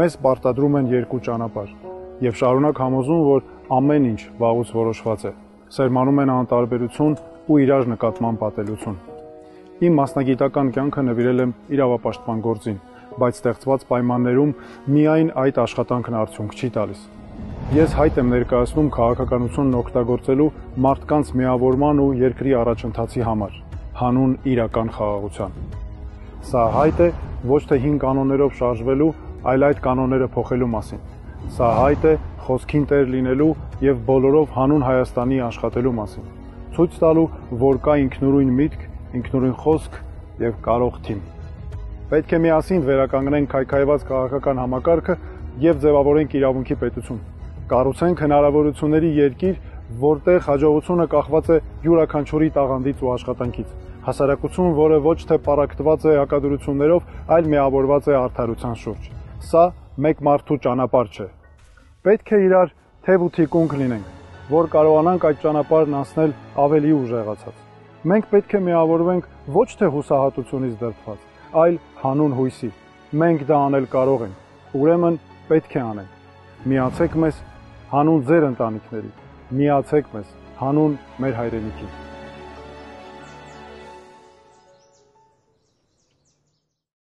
Մեզ պարտադրում են երկու ճանապարհ եւ շարունակ համոզում, որ ամեն ինչ վաղուց որոշված է։ Սերմանում են անտարբերություն ու իրար նկատմամբ ատելություն։ Իմ մասնագիտական կյանքը նվիրել եմ իրավապաշտպան գործին, բայց ստեղծված պայմաններում միայն այդ աշխատանքն արդյունք չի տալիս։ Ես հայտ եմ ներկայացնում քաղաքականությունն օգտագործելու մարդկանց միավորման ու երկրի առաջընթացի համար, հանուն իրական խաղաղության։ Սա հայտ է ոչ թե հին կանոններով շարժվելու, այլ այդ կանոնները փոխելու մասին։ Սա հայտ է խոսքին տեր լինելու եւ բոլորով հանուն Հայաստանի աշխատելու մասին։ Ցույց տալու, որ կա ինքնուրույն միտք, ինքնուրույն խոսք եւ կարող թիմ։ Պետք է միասին վերականգնենք քայքայված քաղաքական համակարգը եւ ձևավորենք իրավունքի պետություն։ Կառուցենք հնարավորությունների երկիր, որտեղ հաջողությունը կախված է յուրաքանչյուրի տաղանդից ու աշխատանքից։ Հասարակություն, որը ոչ թե պարակտված է հակադրություններով, այլ միավորված է արդարության շուրջ։ Սա մեկ մարդու ճանապարհ չէ։ Պետք է իրար թև ու թիկունք լինենք, որ կարողանանք այդ ճանապարհն անցնել ավելի ուժեղացած։ Մենք պետք է միավորվենք ոչ թե հուսահատությունից դրդված, այլ հանուն հույսի։ Մենք դա անել կարող ենք, ուրեմն պետք է անենք։ Միացեք մեզ հանուն ձեր ընտանիքների, միացեք մեզ հանուն մեր հայրենիքի։